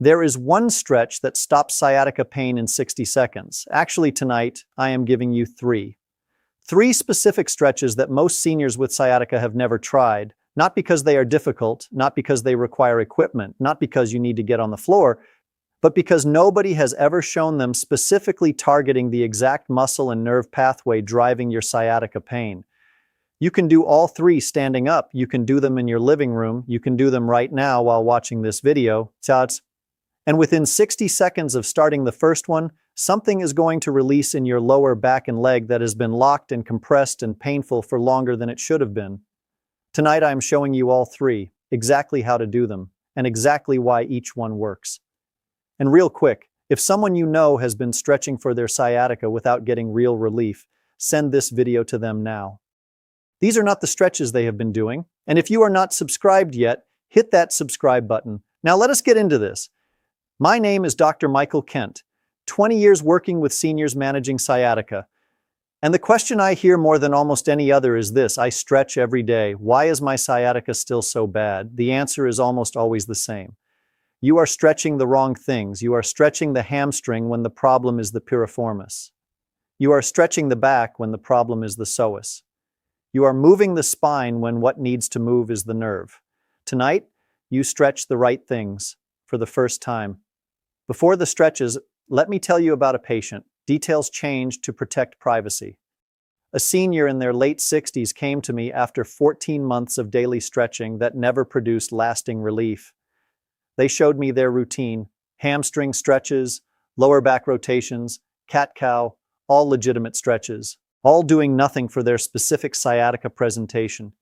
There is one stretch that stops sciatica pain in 60 seconds. Actually, tonight, I am giving you three. Three specific stretches that most seniors with sciatica have never tried, not because they are difficult, not because they require equipment, not because you need to get on the floor, but because nobody has ever shown them specifically targeting the exact muscle and nerve pathway driving your sciatica pain. You can do all three standing up. You can do them in your living room. You can do them right now while watching this video. And within 60 seconds of starting the first one, something is going to release in your lower back and leg that has been locked and compressed and painful for longer than it should have been. Tonight I'm showing you all three, exactly how to do them, and exactly why each one works. And real quick, if someone you know has been stretching for their sciatica without getting real relief, send this video to them now. These are not the stretches they have been doing, and if you are not subscribed yet, hit that subscribe button. Now let us get into this. My name is Dr. Michael Kent, 20 years working with seniors managing sciatica. And the question I hear more than almost any other is this: I stretch every day. Why is my sciatica still so bad? The answer is almost always the same. You are stretching the wrong things. You are stretching the hamstring when the problem is the piriformis. You are stretching the back when the problem is the psoas. You are moving the spine when what needs to move is the nerve. Tonight, you stretch the right things for the first time. Before the stretches, let me tell you about a patient. Details changed to protect privacy. A senior in their late 60s came to me after 14 months of daily stretching that never produced lasting relief. They showed me their routine: hamstring stretches, lower back rotations, cat-cow, all legitimate stretches, all doing nothing for their specific sciatica presentation.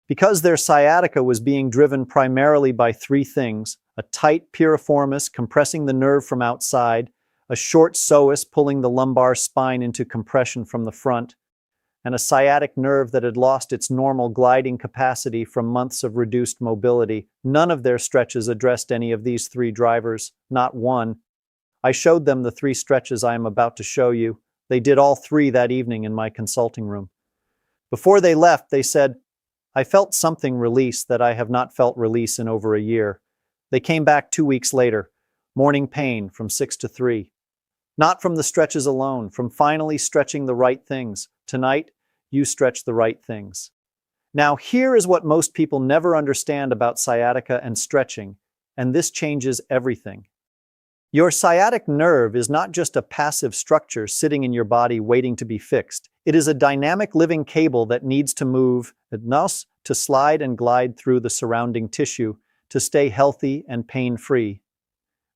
Because their sciatica was being driven primarily by three things: a tight piriformis compressing the nerve from outside, a short psoas pulling the lumbar spine into compression from the front, and a sciatic nerve that had lost its normal gliding capacity from months of reduced mobility. None of their stretches addressed any of these three drivers, not one. I showed them the three stretches I am about to show you. They did all three that evening in my consulting room. Before they left, they said, "I felt something release that I have not felt release in over a year." They came back 2 weeks later, morning pain from 6 to 3. Not from the stretches alone, from finally stretching the right things. Tonight, you stretch the right things. Now, here is what most people never understand about sciatica and stretching, and this changes everything. Your sciatic nerve is not just a passive structure sitting in your body waiting to be fixed. It is a dynamic living cable that needs to move, to slide and glide through the surrounding tissue to stay healthy and pain-free.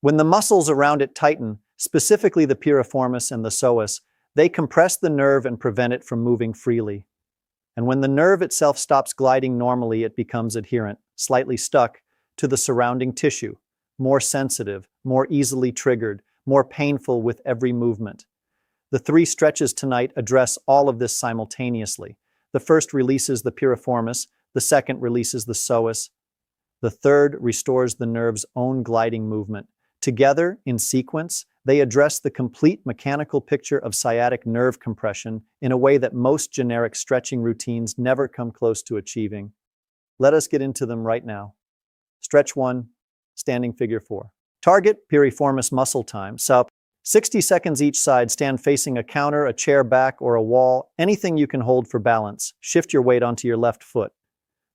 When the muscles around it tighten, specifically the piriformis and the psoas, they compress the nerve and prevent it from moving freely. And when the nerve itself stops gliding normally, it becomes adherent, slightly stuck, to the surrounding tissue, more sensitive, more easily triggered, more painful with every movement. The three stretches tonight address all of this simultaneously. The first releases the piriformis, the second releases the psoas, the third restores the nerve's own gliding movement. Together, in sequence, they address the complete mechanical picture of sciatic nerve compression in a way that most generic stretching routines never come close to achieving. Let us get into them right now. Stretch 1, standing figure 4. Target piriformis muscle time. So 60 seconds each side. Stand facing a counter, a chair back, or a wall. Anything you can hold for balance. Shift your weight onto your left foot.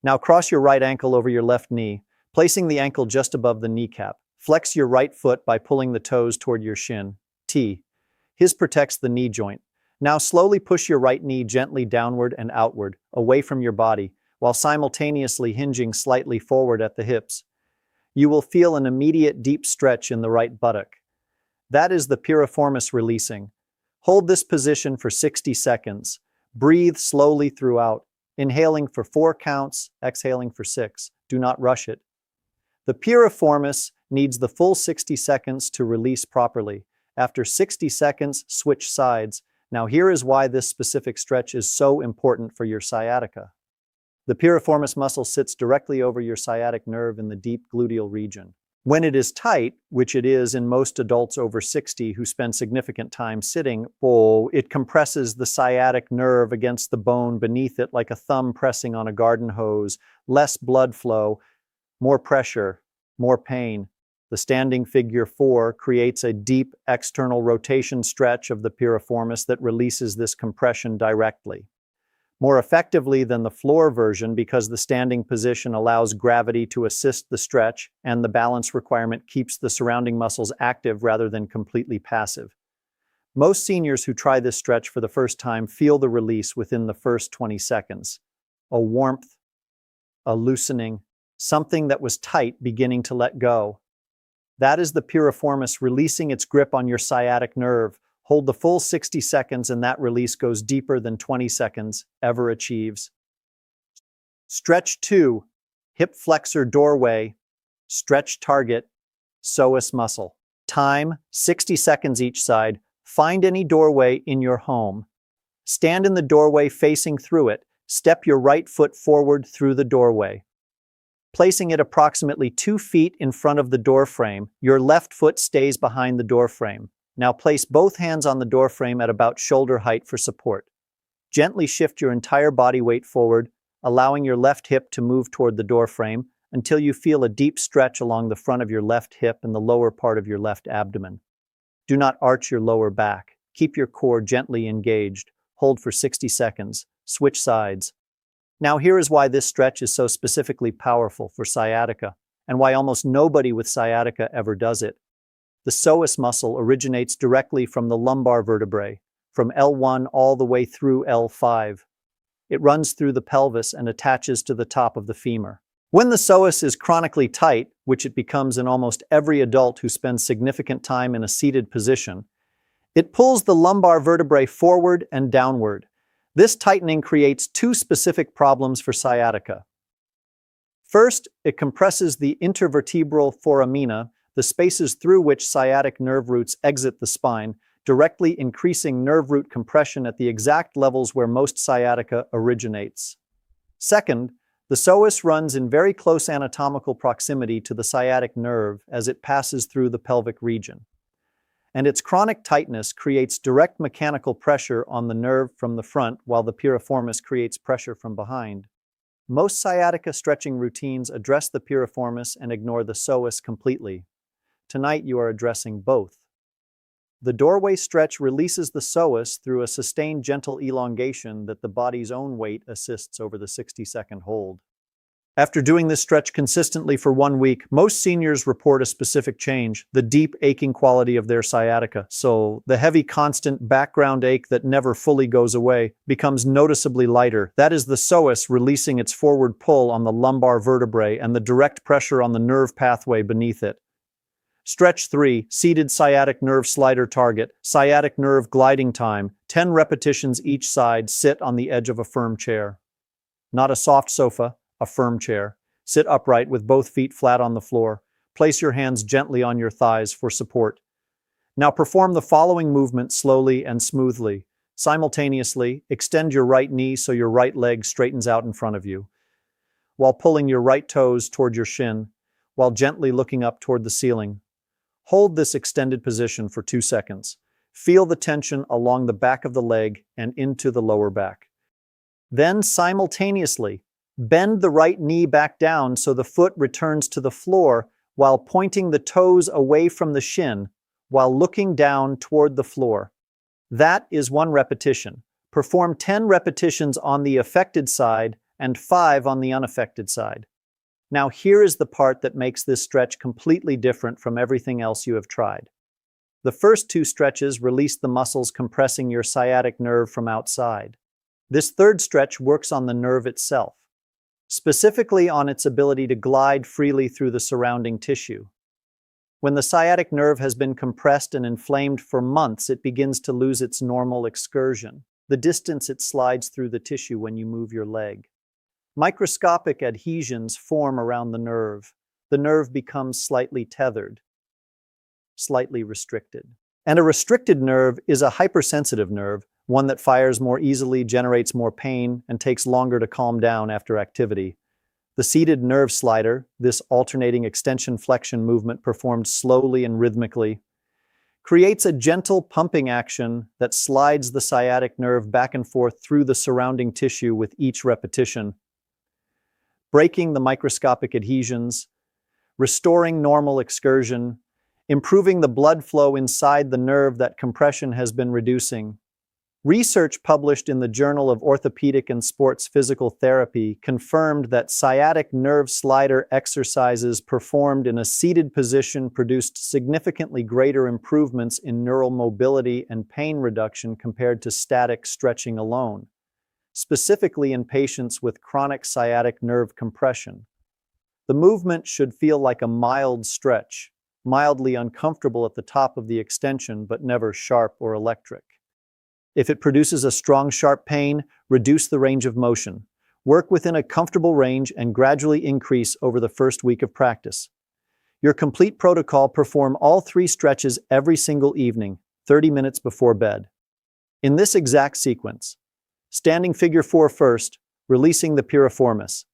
Now cross your right ankle over your left knee, placing the ankle just above the kneecap. Flex your right foot by pulling the toes toward your shin. T. His protects the knee joint. Now slowly push your right knee gently downward and outward, away from your body, while simultaneously hinging slightly forward at the hips. You will feel an immediate deep stretch in the right buttock. That is the piriformis releasing. Hold this position for 60 seconds. Breathe slowly throughout, inhaling for 4 counts, exhaling for 6. Do not rush it. The piriformis needs the full 60 seconds to release properly. After 60 seconds, switch sides. Now here is why this specific stretch is so important for your sciatica. The piriformis muscle sits directly over your sciatic nerve in the deep gluteal region. When it is tight, which it is in most adults over 60 who spend significant time sitting, it compresses the sciatic nerve against the bone beneath it like a thumb pressing on a garden hose. Less blood flow, more pressure, more pain. The standing figure 4 creates a deep external rotation stretch of the piriformis that releases this compression directly. More effectively than the floor version because the standing position allows gravity to assist the stretch and the balance requirement keeps the surrounding muscles active rather than completely passive. Most seniors who try this stretch for the first time feel the release within the first 20 seconds. A warmth, a loosening, something that was tight beginning to let go. That is the piriformis releasing its grip on your sciatic nerve. Hold the full 60 seconds and that release goes deeper than 20 seconds ever achieves. Stretch 2, hip flexor doorway, stretch target, psoas muscle. Time, 60 seconds each side. Find any doorway in your home. Stand in the doorway facing through it. Step your right foot forward through the doorway. Placing it approximately 2 feet in front of the door frame, your left foot stays behind the door frame. Now place both hands on the door frame at about shoulder height for support. Gently shift your entire body weight forward, allowing your left hip to move toward the door frame until you feel a deep stretch along the front of your left hip and the lower part of your left abdomen. Do not arch your lower back. Keep your core gently engaged. Hold for 60 seconds. Switch sides. Now here is why this stretch is so specifically powerful for sciatica, and why almost nobody with sciatica ever does it. The psoas muscle originates directly from the lumbar vertebrae, from L1 all the way through L5. It runs through the pelvis and attaches to the top of the femur. When the psoas is chronically tight, which it becomes in almost every adult who spends significant time in a seated position, it pulls the lumbar vertebrae forward and downward. This tightening creates 2 specific problems for sciatica. First, it compresses the intervertebral foramina, the spaces through which sciatic nerve roots exit the spine, directly increasing nerve root compression at the exact levels where most sciatica originates. Second, the psoas runs in very close anatomical proximity to the sciatic nerve as it passes through the pelvic region. And its chronic tightness creates direct mechanical pressure on the nerve from the front while the piriformis creates pressure from behind. Most sciatica stretching routines address the piriformis and ignore the psoas completely. Tonight you are addressing both. The doorway stretch releases the psoas through a sustained gentle elongation that the body's own weight assists over the 60-second hold. After doing this stretch consistently for 1 week, most seniors report a specific change, the deep aching quality of their sciatica. So the heavy constant background ache that never fully goes away becomes noticeably lighter. That is the psoas releasing its forward pull on the lumbar vertebrae and the direct pressure on the nerve pathway beneath it. Stretch 3, seated sciatic nerve slider target, sciatic nerve gliding time, 10 repetitions each side, sit on the edge of a firm chair. Not a soft sofa, a firm chair. Sit upright with both feet flat on the floor. Place your hands gently on your thighs for support. Now perform the following movement slowly and smoothly. Simultaneously, extend your right knee so your right leg straightens out in front of you, while pulling your right toes toward your shin, while gently looking up toward the ceiling. Hold this extended position for 2 seconds. Feel the tension along the back of the leg and into the lower back. Then simultaneously, bend the right knee back down so the foot returns to the floor while pointing the toes away from the shin while looking down toward the floor. That is 1 repetition. Perform 10 repetitions on the affected side and 5 on the unaffected side. Now here is the part that makes this stretch completely different from everything else you have tried. The first 2 stretches release the muscles compressing your sciatic nerve from outside. This third stretch works on the nerve itself, specifically on its ability to glide freely through the surrounding tissue. When the sciatic nerve has been compressed and inflamed for months, it begins to lose its normal excursion, the distance it slides through the tissue when you move your leg. Microscopic adhesions form around the nerve. The nerve becomes slightly tethered, slightly restricted. And a restricted nerve is a hypersensitive nerve, one that fires more easily, generates more pain, and takes longer to calm down after activity. The seated nerve slider, this alternating extension-flexion movement performed slowly and rhythmically, creates a gentle pumping action that slides the sciatic nerve back and forth through the surrounding tissue with each repetition, breaking the microscopic adhesions, restoring normal excursion, improving the blood flow inside the nerve that compression has been reducing. Research published in the Journal of Orthopedic and Sports Physical Therapy confirmed that sciatic nerve slider exercises performed in a seated position produced significantly greater improvements in neural mobility and pain reduction compared to static stretching alone, specifically in patients with chronic sciatic nerve compression. The movement should feel like a mild stretch, mildly uncomfortable at the top of the extension, but never sharp or electric. If it produces a strong, sharp pain, reduce the range of motion. Work within a comfortable range and gradually increase over the first week of practice. Your complete protocol: perform all 3 stretches every single evening, 30 minutes before bed. In this exact sequence: standing figure 4 first, releasing the piriformis.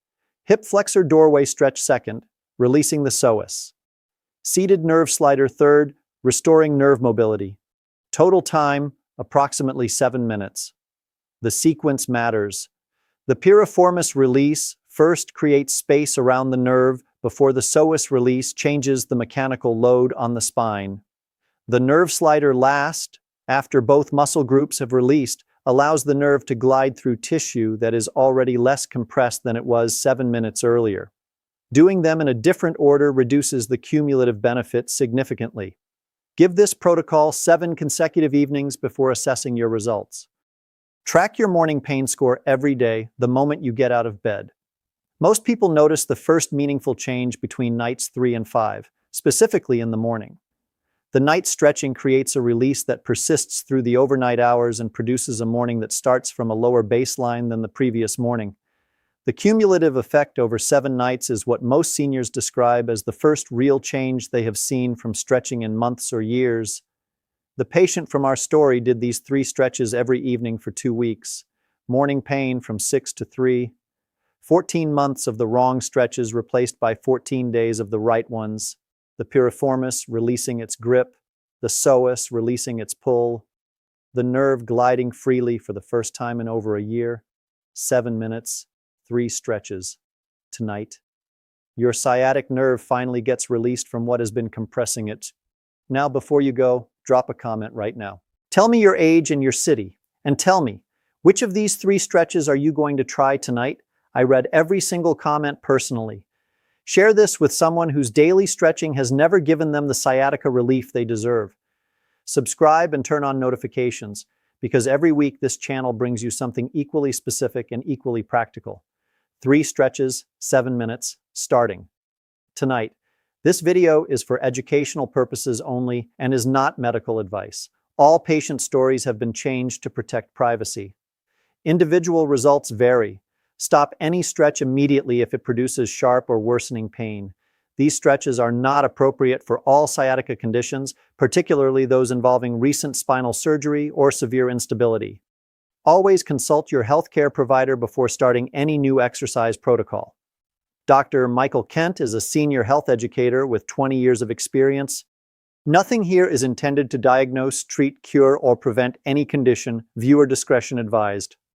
Hip flexor doorway stretch second, releasing the psoas. Seated nerve slider third, restoring nerve mobility. Total time, approximately 7 minutes. The sequence matters. The piriformis release first creates space around the nerve before the psoas release changes the mechanical load on the spine. The nerve slider last, after both muscle groups have released, allows the nerve to glide through tissue that is already less compressed than it was 7 minutes earlier. Doing them in a different order reduces the cumulative benefit significantly. Give this protocol 7 consecutive evenings before assessing your results. Track your morning pain score every day the moment you get out of bed. Most people notice the first meaningful change between nights 3 and 5, specifically in the morning. The night stretching creates a release that persists through the overnight hours and produces a morning that starts from a lower baseline than the previous morning. The cumulative effect over 7 nights is what most seniors describe as the first real change they have seen from stretching in months or years. The patient from our story did these 3 stretches every evening for 2 weeks. Morning pain from 6 to 3. 14 months of the wrong stretches replaced by 14 days of the right ones. The piriformis releasing its grip. The psoas releasing its pull. The nerve gliding freely for the first time in over a year. 7 minutes. 3 stretches. Tonight, your sciatic nerve finally gets released from what has been compressing it. Now, before you go, drop a comment right now. Tell me your age and your city, and tell me, which of these 3 stretches are you going to try tonight? I read every single comment personally. Share this with someone whose daily stretching has never given them the sciatica relief they deserve. Subscribe and turn on notifications, because every week this channel brings you something equally specific and equally practical. 3 stretches, 7 minutes, starting tonight. This video is for educational purposes only and is not medical advice. All patient stories have been changed to protect privacy. Individual results vary. Stop any stretch immediately if it produces sharp or worsening pain. These stretches are not appropriate for all sciatica conditions, particularly those involving recent spinal surgery or severe instability. Always consult your healthcare provider before starting any new exercise protocol. Dr. Michael Kent is a senior health educator with 20 years of experience. Nothing here is intended to diagnose, treat, cure, or prevent any condition. Viewer discretion advised.